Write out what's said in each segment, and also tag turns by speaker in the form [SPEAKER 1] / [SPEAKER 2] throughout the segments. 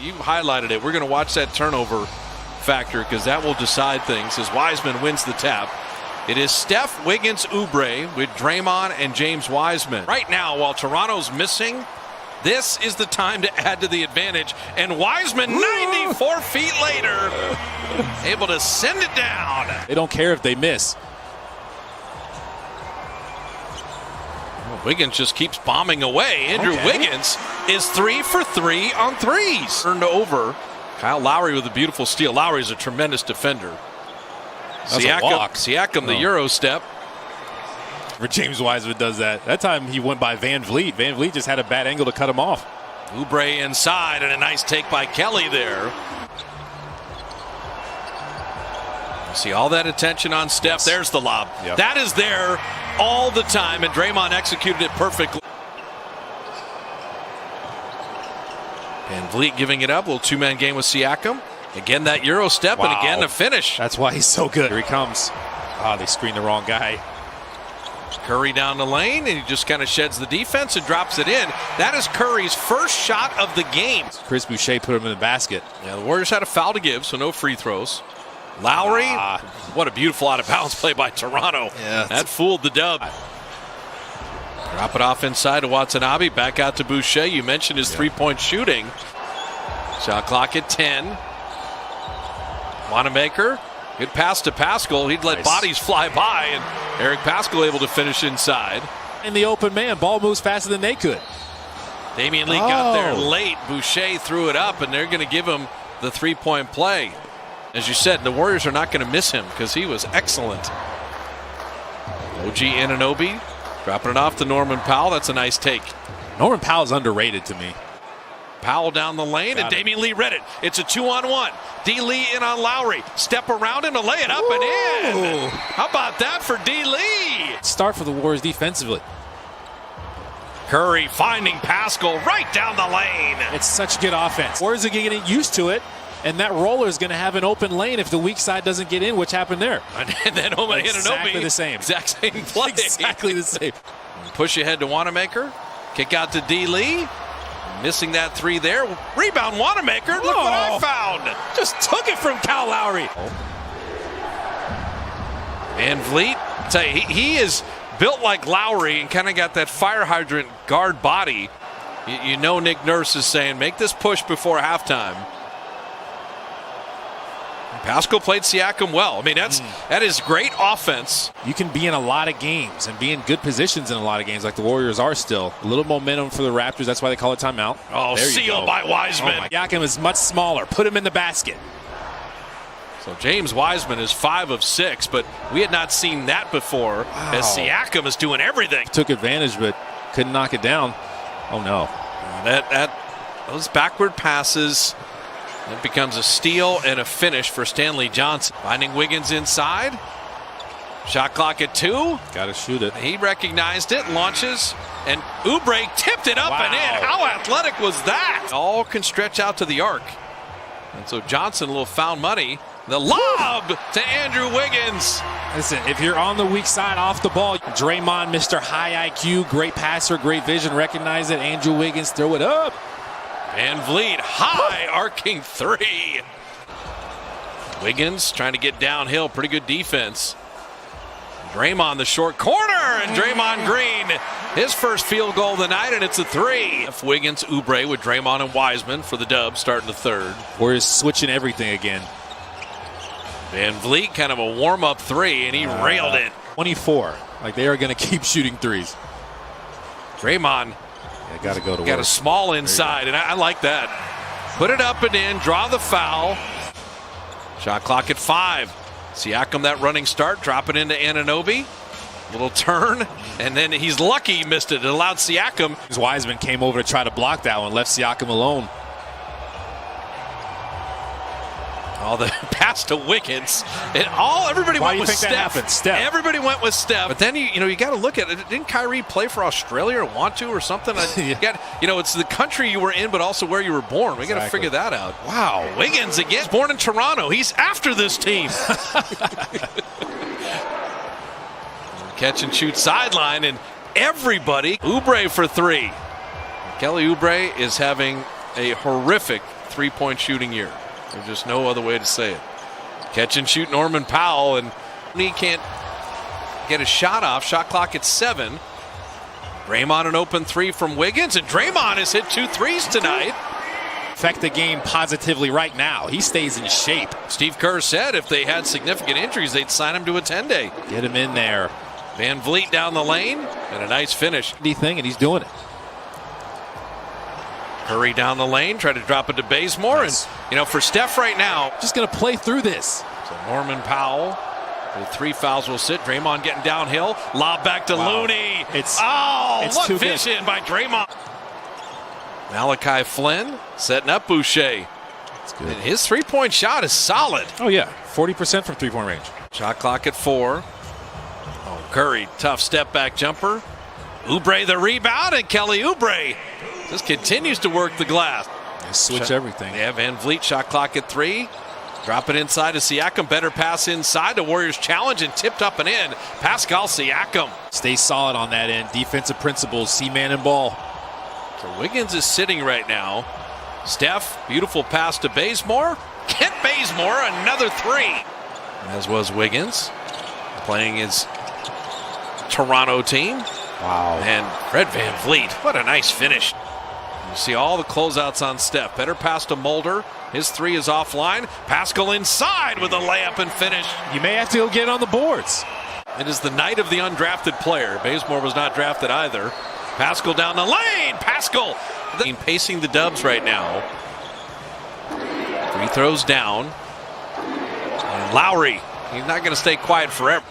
[SPEAKER 1] You highlighted it. We're going to watch that turnover factor because that will decide things as Wiseman wins the tap. It is Steph, Wiggins, Oubre with Draymond and James Wiseman. Right now, while Toronto's missing, this is the time to add to the advantage. And Wiseman, 94 feet later, able to send it down.
[SPEAKER 2] They don't care if they miss.
[SPEAKER 1] Wiggins just keeps bombing away. Andrew Wiggins is 3 for 3 on threes. Turned over. Kyle Lowry with a beautiful steal. Lowry's a tremendous defender. Siakam, the Euro step.
[SPEAKER 2] For James Wiseman does that. That time he went by Van Vliet. Van Vliet just had a bad angle to cut him off.
[SPEAKER 1] Oubre inside and a nice take by Kelly there. You see all that attention on Steph. Yes. There's the lob. Yep. That is there all the time, and Draymond executed it perfectly. Van Vliet giving it up. A little two-man game with Siakam. Again, that Euro step, and again, the finish.
[SPEAKER 2] That's why he's so good. Here he comes. They screened the wrong guy.
[SPEAKER 1] Curry down the lane, and he just kind of sheds the defense and drops it in. That is Curry's first shot of the game.
[SPEAKER 2] Chris Boucher put him in the basket.
[SPEAKER 1] Yeah, the Warriors had a foul to give, so no free throws. Lowry, what a beautiful out-of-bounds play by Toronto. Yeah, that fooled the dub. Drop it off inside to Watanabe, back out to Boucher. You mentioned his three-point shooting. Shot clock at 10. Wanamaker, good pass to Pascal. He'd let bodies fly by, and Eric Pascal able to finish inside.
[SPEAKER 2] In the open man, ball moves faster than they could.
[SPEAKER 1] Damian Lee got there late. Boucher threw it up, and they're going to give him the three-point play. As you said, the Warriors are not going to miss him because he was excellent. OG Anunoby dropping it off to Norman Powell. That's a nice take.
[SPEAKER 2] Norman Powell's underrated to me.
[SPEAKER 1] Powell down the lane, and Damian Lee read it. It's a 2-on-1. D. Lee in on Lowry. Step around him to lay it up and in. How about that for D. Lee?
[SPEAKER 2] Start for the Warriors defensively.
[SPEAKER 1] Curry finding Pascal right down the lane.
[SPEAKER 2] It's such good offense. Warriors are getting used to it, and that roller is going to have an open lane if the weak side doesn't get in, which happened there.
[SPEAKER 1] And then Anunoby.
[SPEAKER 2] Exactly the same.
[SPEAKER 1] Exact same play.
[SPEAKER 2] Exactly the same.
[SPEAKER 1] Push ahead to Wanamaker. Kick out to D. Lee. Missing that three there. Rebound Wanamaker. Look what I found.
[SPEAKER 2] Just took it from Kyle Lowry.
[SPEAKER 1] Van Vliet. Tell you, he is built like Lowry and kind of got that fire hydrant guard body. You know Nick Nurse is saying, make this push before halftime. Pascal played Siakam well. I mean, that is great offense.
[SPEAKER 2] You can be in a lot of games and be in good positions in a lot of games like the Warriors are still. A little momentum for the Raptors. That's why they call it timeout.
[SPEAKER 1] Oh, sealed by Wiseman.
[SPEAKER 2] Siakam is much smaller. Put him in the basket.
[SPEAKER 1] So James Wiseman is 5 of 6, but we had not seen that before as Siakam is doing everything.
[SPEAKER 2] Took advantage, but couldn't knock it down. Oh, no.
[SPEAKER 1] Those backward passes. It becomes a steal and a finish for Stanley Johnson. Finding Wiggins inside. Shot clock at 2.
[SPEAKER 2] Got to shoot it.
[SPEAKER 1] He recognized it, launches, and Oubre tipped it up and in. How athletic was that? All can stretch out to the arc. And so Johnson, a little found money. The lob to Andrew Wiggins.
[SPEAKER 2] Listen, if you're on the weak side off the ball, Draymond, Mr. High IQ, great passer, great vision, recognize it. Andrew Wiggins, throw it up.
[SPEAKER 1] Van Vliet, high arcing 3. Wiggins trying to get downhill. Pretty good defense. Draymond, the short corner, and Draymond Green, his first field goal of the night, and it's a 3. Wiggins, Oubre with Draymond and Wiseman for the dub, starting the third.
[SPEAKER 2] Warriors switching everything again.
[SPEAKER 1] Van Vliet, kind of a warm-up 3, and he railed it.
[SPEAKER 2] 24. Like they are going to keep shooting threes.
[SPEAKER 1] Draymond.
[SPEAKER 2] Got to go to work.
[SPEAKER 1] Got a small inside, and I like that. Put it up and in, draw the foul. Shot clock at 5. Siakam, that running start, drop it into Anunoby. Little turn, and then he's lucky he missed it. It allowed Siakam.
[SPEAKER 2] Wiseman came over to try to block that one, left Siakam alone.
[SPEAKER 1] Oh, the pass to Wiggins. Everybody went with Steph. Everybody went with Steph. But then you got to look at it. Didn't Kyrie play for Australia or want to or something? It's the country you were in, but also where you were born. We got to figure that out. Wow, Wiggins again. Born in Toronto. He's after this team. Catch and shoot sideline, and everybody. Oubre for 3. Kelly Oubre is having a horrific three-point shooting year. There's just no other way to say it. Catch and shoot Norman Powell, and he can't get a shot off. Shot clock at 7. Draymond an open 3 from Wiggins, and Draymond has hit 2 threes tonight.
[SPEAKER 2] Affect the game positively right now. He stays in shape.
[SPEAKER 1] Steve Kerr said if they had significant injuries, they'd sign him to a 10-day.
[SPEAKER 2] Get him in there.
[SPEAKER 1] Van Vliet down the lane, and a nice finish.
[SPEAKER 2] Thing, and he's doing it.
[SPEAKER 1] Curry down the lane, try to drop it to Bazemore.
[SPEAKER 2] Nice.
[SPEAKER 1] And, you know, for Steph right now,
[SPEAKER 2] just going to play through this.
[SPEAKER 1] So Norman Powell with 3 fouls will sit. Draymond getting downhill. Lob back to Looney.
[SPEAKER 2] It's
[SPEAKER 1] what
[SPEAKER 2] too
[SPEAKER 1] vision
[SPEAKER 2] good
[SPEAKER 1] by Draymond. Malachi Flynn setting up Boucher.
[SPEAKER 2] That's good.
[SPEAKER 1] And his three-point shot is solid.
[SPEAKER 2] Oh, yeah. 40% from three-point range.
[SPEAKER 1] Shot clock at 4. Oh, Curry, tough step-back jumper. Oubre the rebound, and Kelly Oubre just continues to work the glass.
[SPEAKER 2] They switch everything.
[SPEAKER 1] Yeah, Van Vliet, shot clock at 3. Drop it inside to Siakam. Better pass inside. The Warriors challenge and tipped up and in. Pascal Siakam.
[SPEAKER 2] Stay solid on that end. Defensive principles, C-man and ball.
[SPEAKER 1] So Wiggins is sitting right now. Steph, beautiful pass to Bazemore. Kent Bazemore, another 3. As was Wiggins, playing his Toronto team.
[SPEAKER 2] Wow.
[SPEAKER 1] And Fred Van Vliet, what a nice finish. You see all the closeouts on Steph. Better pass to Mulder. His 3 is offline. Pascal inside with a layup and finish.
[SPEAKER 2] You may have to go get on the boards.
[SPEAKER 1] It is the night of the undrafted player. Bazemore was not drafted either. Pascal down the lane. Pascal pacing the Dubs right now. Free throws down. And Lowry, he's not going to stay quiet forever.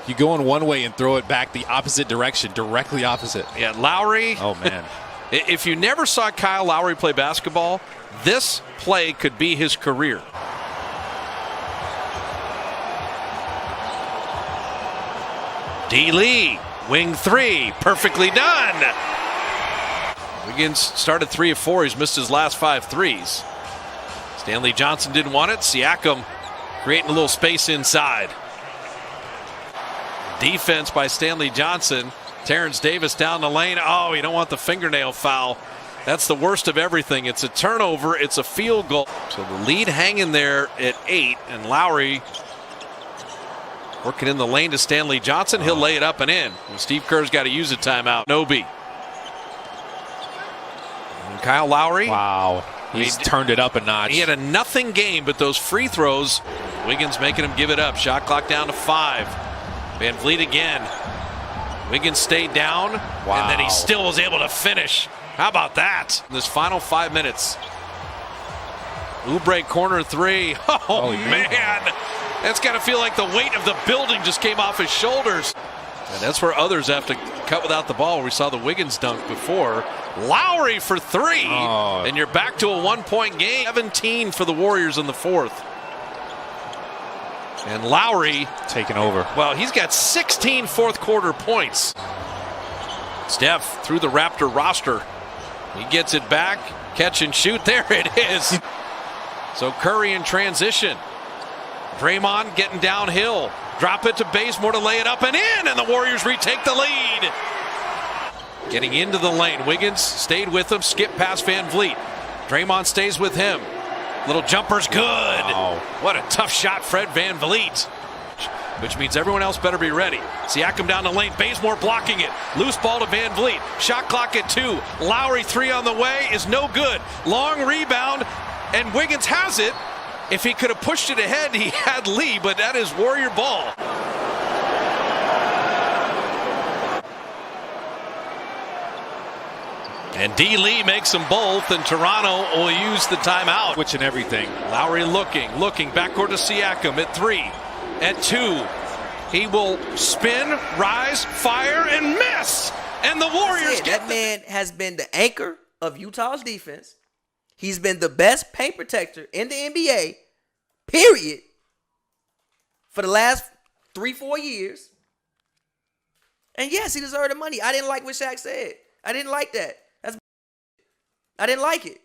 [SPEAKER 2] You go in one way and throw it back the opposite direction, directly opposite.
[SPEAKER 1] Yeah, Lowry.
[SPEAKER 2] Oh, man.
[SPEAKER 1] If you never saw Kyle Lowry play basketball, this play could be his career. D. Lee, wing 3, perfectly done. Wiggins started 3 of 4. He's missed his last 5 threes. Stanley Johnson didn't want it. Siakam creating a little space inside. Defense by Stanley Johnson. Terrence Davis down the lane. Oh, you don't want the fingernail foul. That's the worst of everything. It's a turnover. It's a field goal. So the lead hanging there at 8, and Lowry working in the lane to Stanley Johnson. He'll lay it up and in. And Steve Kerr's got to use a timeout. Nobi. And Kyle Lowry.
[SPEAKER 2] Wow. He's turned it up a notch.
[SPEAKER 1] He had a nothing game, but those free throws, Wiggins making him give it up. Shot clock down to 5. Van Vliet again. Wiggins stayed down, and then he still was able to finish. How about that? In this final 5 minutes. Oubre corner 3. Oh, man. That's got to feel like the weight of the building just came off his shoulders. And that's where others have to cut without the ball. We saw the Wiggins dunk before. Lowry for 3. And you're back to a 1-point game. 17 for the Warriors in the 4th. And Lowry
[SPEAKER 2] taking over.
[SPEAKER 1] Well, he's got 16 fourth-quarter points. Steph through the Raptor roster. He gets it back. Catch and shoot. There it is. So Curry in transition. Draymond getting downhill. Drop it to Bazemore to lay it up and in. And the Warriors retake the lead. Getting into the lane. Wiggins stayed with him. Skip past Van Vliet. Draymond stays with him. Little jumper's good. Wow. What a tough shot, Fred Van Vliet. Which means everyone else better be ready. Siakam down the lane. Bazemore blocking it. Loose ball to Van Vliet. Shot clock at 2. Lowry 3 on the way is no good. Long rebound, and Wiggins has it. If he could have pushed it ahead, he had Lee, but that is Warrior ball. And D. Lee makes them both, and Toronto will use the timeout.
[SPEAKER 2] Switching everything.
[SPEAKER 1] Lowry looking, backcourt to Siakam at 3. At 2, he will spin, rise, fire, and miss. And the Warriors get
[SPEAKER 3] that man has been the anchor of Utah's defense. He's been the best paint protector in the NBA, period, for the last 3-4 years. And yes, he deserved the money. I didn't like what Shaq said. I didn't like that. I didn't like it.